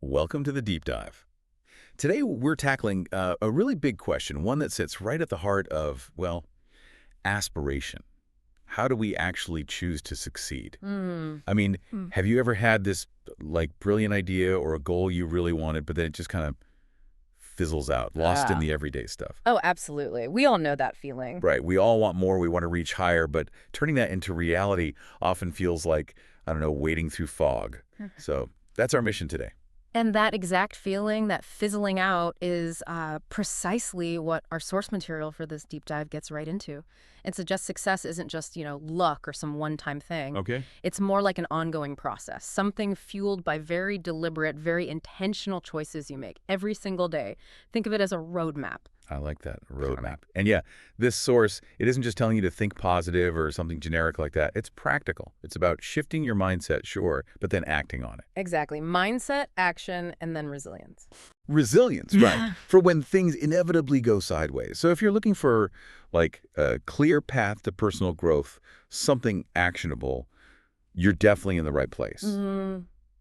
Welcome to the Deep Dive. Today we're tackling a really big question, one that sits right at the heart of, well, aspiration. How do we actually choose to succeed? Mm. I mean, Mm. have you ever had this, like, brilliant idea or a goal you really wanted, but then it just kind of fizzles out, lost in Ah. the everyday stuff? Oh, absolutely. We all know that feeling. Right, we all want more, we want to reach higher, but turning that into reality often feels like, I don't know, wading through fog. So that's our mission today. And that exact feeling, that fizzling out, is precisely what our source material for this deep dive gets right into. It suggests success isn't just, luck or some one-time thing. Okay. It's more like an ongoing process, something fueled by very deliberate, very intentional choices you make every single day. Think of it as a roadmap. I like that roadmap. And yeah, this source, it isn't just telling you to think positive or something generic like that. It's practical. It's about shifting your mindset, sure, but then acting on it. Exactly. Mindset, action, and then resilience. Resilience, right, for when things inevitably go sideways. So if you're looking for, like, a clear path to personal growth, something actionable, you're definitely in the right place.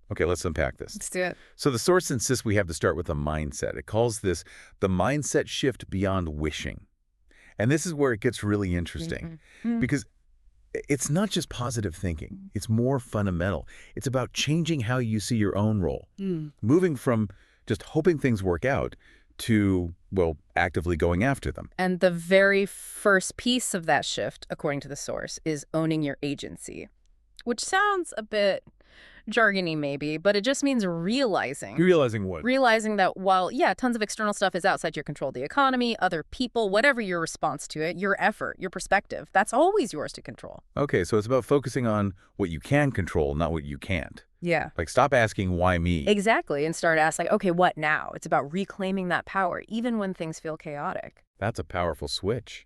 Okay, let's unpack this. Let's do it. So the source insists we have to start with a mindset. It calls this the mindset shift beyond wishing. And this is where it gets really interesting because it's not just positive thinking. It's more fundamental. It's about changing how you see your own role, moving from just hoping things work out to, well, actively going after them. And the very first piece of that shift, according to the source, is owning your agency, which sounds a bit jargony maybe, but it just means realizing. You're realizing what? Realizing that while, yeah, tons of external stuff is outside your control, the economy, other people, whatever your response to it, your effort, your perspective, that's always yours to control. Okay, so it's about focusing on what you can control, not what you can't. Yeah. Like, stop asking, why me? Exactly, and start asking, okay, what now? It's about reclaiming that power, even when things feel chaotic. That's a powerful switch.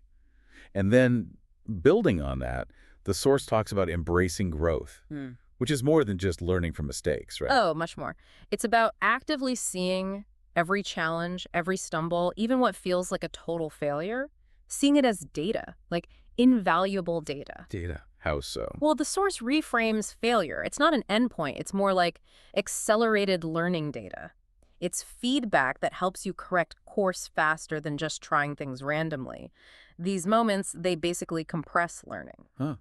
And then, building on that, the source talks about embracing growth, which is more than just learning from mistakes, right? Oh, much more. It's about actively seeing every challenge, every stumble, even what feels like a total failure, seeing it as data, like invaluable data. Data. How so? Well, the source reframes failure. It's not an endpoint. It's more like accelerated learning data. It's feedback that helps you correct course faster than just trying things randomly. These moments, they basically compress learning. Huh.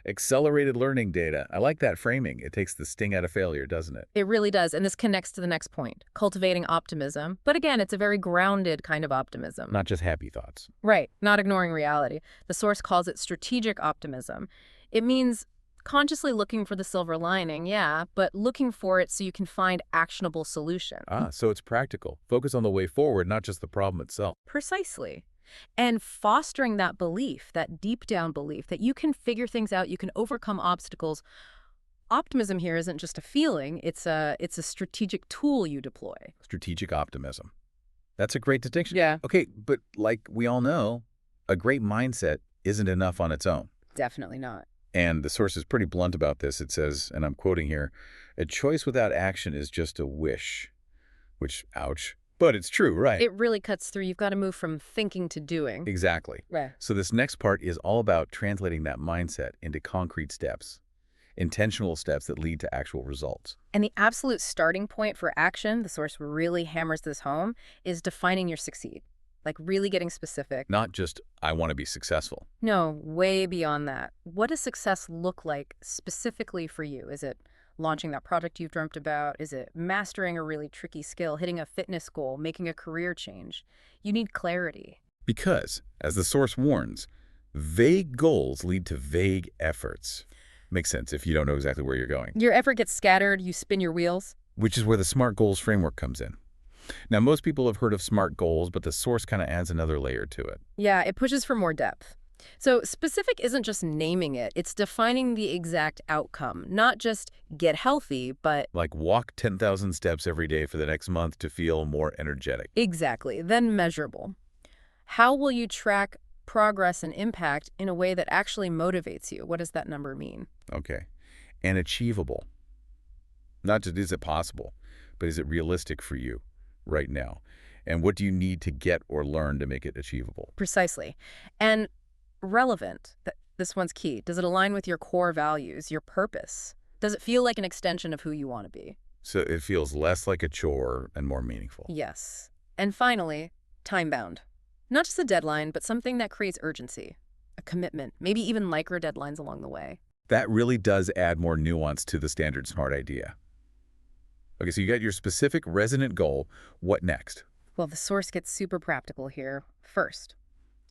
Accelerated learning data. I like that framing. It takes the sting out of failure, doesn't it? It really does, and this connects to the next point, cultivating optimism. But again, it's a very grounded kind of optimism. Not just happy thoughts. Right, not ignoring reality. The source calls it strategic optimism. It means consciously looking for the silver lining, yeah, but looking for it so you can find actionable solutions. So it's practical. Focus on the way forward, not just the problem itself. Precisely. And fostering that belief, that deep down belief that you can figure things out, you can overcome obstacles. Optimism here isn't just a feeling, it's a strategic tool you deploy. Strategic optimism. That's a great distinction. Yeah. Okay, but like we all know, a great mindset isn't enough on its own. Definitely not. And the source is pretty blunt about this. It says, and I'm quoting here, a choice without action is just a wish. Which, ouch. But it's true, right? It really cuts through. You've got to move from thinking to doing. Exactly. Right. So this next part is all about translating that mindset into concrete steps, intentional steps that lead to actual results. And the absolute starting point for action, the source really hammers this home, is defining your succeed. Like really getting specific. Not just, I want to be successful. No, way beyond that. What does success look like specifically for you? Is it launching that project you've dreamt about? Is it mastering a really tricky skill, hitting a fitness goal, making a career change? You need clarity. Because, as the source warns, vague goals lead to vague efforts. Makes sense if you don't know exactly where you're going. Your effort gets scattered, you spin your wheels. Which is where the SMART goals framework comes in. Now, most people have heard of SMART goals, but the source kind of adds another layer to it. Yeah, it pushes for more depth. So specific isn't just naming it, it's defining the exact outcome, not just get healthy, but... Like walk 10,000 steps every day for the next month to feel more energetic. Exactly, then measurable. How will you track progress and impact in a way that actually motivates you? What does that number mean? Okay. And achievable. Not just is it possible, but is it realistic for you right now? And what do you need to get or learn to make it achievable? Precisely. And relevant. This one's key. Does it align with your core values, your purpose? Does it feel like an extension of who you want to be? So it feels less like a chore and more meaningful. Yes. And finally, time-bound. Not just a deadline, but something that creates urgency, a commitment, maybe even micro deadlines along the way. That really does add more nuance to the standard SMART idea. Okay, so you got your specific resonant goal. What next? Well, the source gets super practical here. First,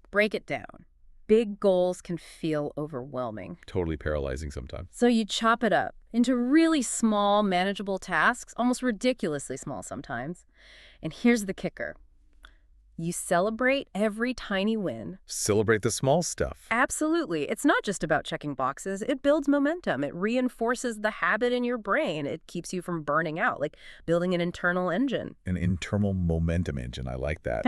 break it down. Big goals can feel overwhelming. Totally paralyzing sometimes. So you chop it up into really small, manageable tasks, almost ridiculously small sometimes. And here's the kicker. You celebrate every tiny win. Celebrate the small stuff. Absolutely. It's not just about checking boxes. It builds momentum. It reinforces the habit in your brain. It keeps you from burning out, like building an internal engine. An internal momentum engine. I like that.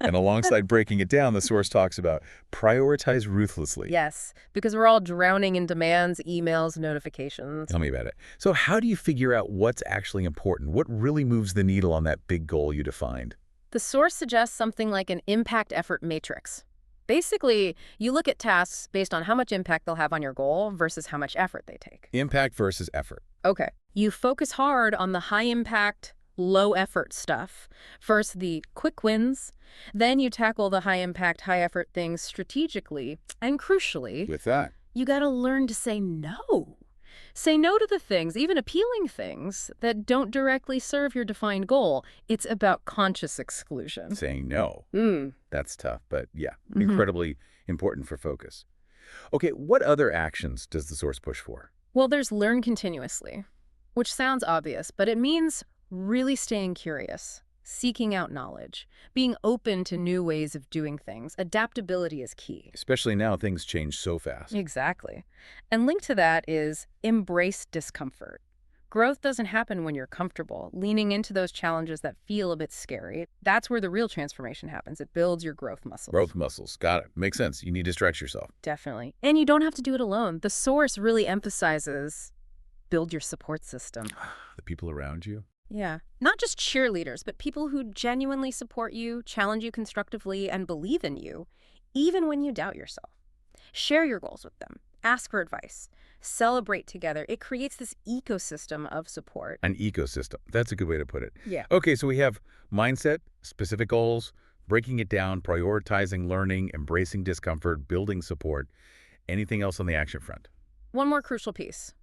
And alongside breaking it down, the source talks about prioritize ruthlessly. Yes, because we're all drowning in demands, emails, notifications. Tell me about it. So how do you figure out what's actually important? What really moves the needle on that big goal you defined? The source suggests something like an impact-effort matrix. Basically, you look at tasks based on how much impact they'll have on your goal versus how much effort they take. Impact versus effort. Okay. You focus hard on the high-impact, low-effort stuff. First, the quick wins. Then you tackle the high-impact, high-effort things strategically. And crucially, With that, you gotta learn to say no. Say no to the things, even appealing things, that don't directly serve your defined goal. It's about conscious exclusion. saying no. Mm. That's tough, but yeah, incredibly important for focus. Okay, what other actions does the source push for? Well, there's learn continuously, which sounds obvious, but it means really staying curious, seeking out knowledge, being open to new ways of doing things. Adaptability is key. Especially now things change so fast. Exactly. And linked to that is embrace discomfort. Growth doesn't happen when you're comfortable. Leaning into those challenges that feel a bit scary, that's where the real transformation happens. It builds your growth muscles. Growth muscles. Got it. Makes sense. You need to stretch yourself. Definitely. And you don't have to do it alone. The source really emphasizes build your support system. The people around you. Yeah. Not just cheerleaders, but people who genuinely support you, challenge you constructively, and believe in you, even when you doubt yourself. Share your goals with them. Ask for advice. Celebrate together. It creates this ecosystem of support. An ecosystem. That's a good way to put it. Yeah. Okay, so we have mindset, specific goals, breaking it down, prioritizing learning, embracing discomfort, building support. Anything else on the action front? One more crucial piece.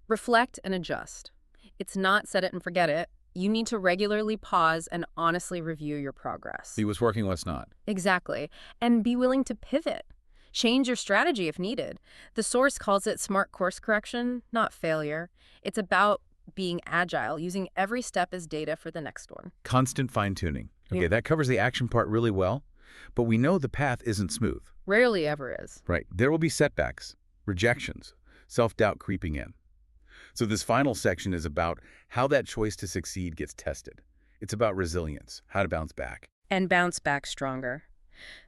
Reflect and adjust. It's not set it and forget it. You need to regularly pause and honestly review your progress. See what's working, what's not. Exactly. And be willing to pivot. Change your strategy if needed. The source calls it smart course correction, not failure. It's about being agile, using every step as data for the next one. Constant fine-tuning. Okay, Yeah. that covers the action part really well, but we know the path isn't smooth. Rarely ever is. Right. There will be setbacks, rejections, self-doubt creeping in. So this final section is about how that choice to succeed gets tested. It's about resilience, how to bounce back. And bounce back stronger.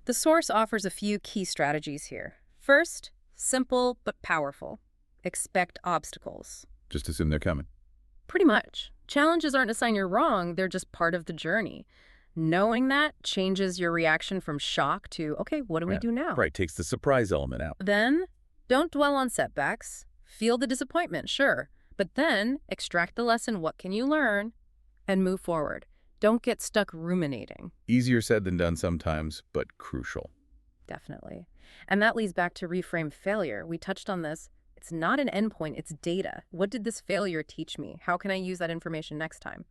The source offers a few key strategies here. First, simple but powerful. Expect obstacles. Just assume they're coming. Pretty much. Challenges aren't a sign you're wrong, they're just part of the journey. Knowing that changes your reaction from shock to, okay, what do we do now? Right, takes the surprise element out. Then, don't dwell on setbacks. Feel the disappointment, sure. But then, extract the lesson, what can you learn, and move forward. Don't get stuck ruminating. Easier said than done sometimes, but crucial. Definitely. And that leads back to reframe failure. We touched on this. It's not an endpoint, it's data. What did this failure teach me? How can I use that information next time?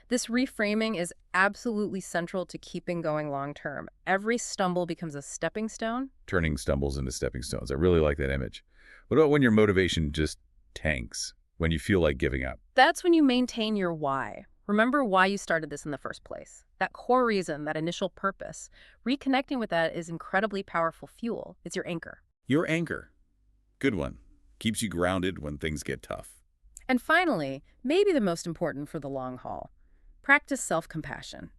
This reframing is absolutely central to keeping going long term. Every stumble becomes a stepping stone. Turning stumbles into stepping stones. I really like that image. What about when your motivation just tanks? When you feel like giving up? That's when you maintain your why. Remember why you started this in the first place. That core reason, that initial purpose. Reconnecting with that is incredibly powerful fuel. It's your anchor. Your anchor. Good one. Keeps you grounded when things get tough. And finally, maybe the most important for the long haul, practice self-compassion.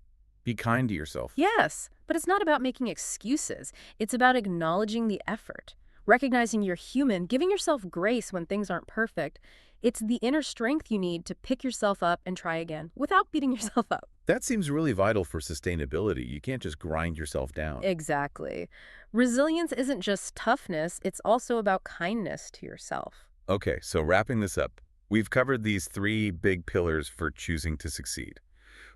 Be kind to yourself. Yes, but it's not about making excuses. It's about acknowledging the effort, recognizing you're human, giving yourself grace when things aren't perfect. It's the inner strength you need to pick yourself up and try again without beating yourself up. That seems really vital for sustainability. You can't just grind yourself down. Exactly. Resilience isn't just toughness, it's also about kindness to yourself. Okay, so wrapping this up, We've covered these three big pillars for choosing to succeed.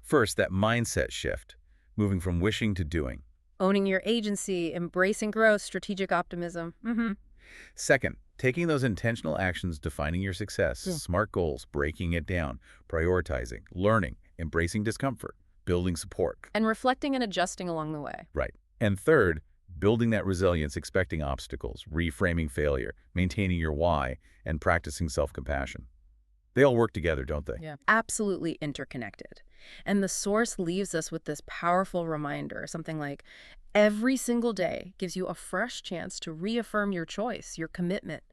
First, that mindset shift, moving from wishing to doing. Owning your agency, embracing growth, strategic optimism. Second, taking those intentional actions, defining your success, Yeah. smart goals, breaking it down, prioritizing, learning, embracing discomfort, building support. And reflecting and adjusting along the way. Right. And third, building that resilience, expecting obstacles, reframing failure, maintaining your why, and practicing self-compassion. They all work together, don't they? Yeah. Absolutely interconnected. And the source leaves us with this powerful reminder, something like, every single day gives you a fresh chance to reaffirm your choice, your commitment.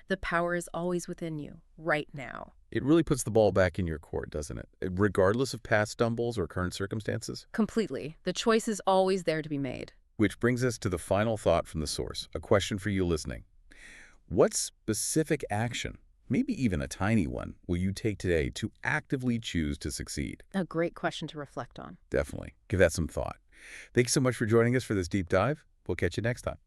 The power is always within you, right now. It really puts the ball back in your court, doesn't it? Regardless of past stumbles or current circumstances. Completely. The choice is always there to be made. Which brings us to the final thought from the source, a question for you listening. What specific action, maybe even a tiny one, will you take today to actively choose to succeed? A great question to reflect on. Definitely. Give that some thought. Thanks so much for joining us for this deep dive. We'll catch you next time.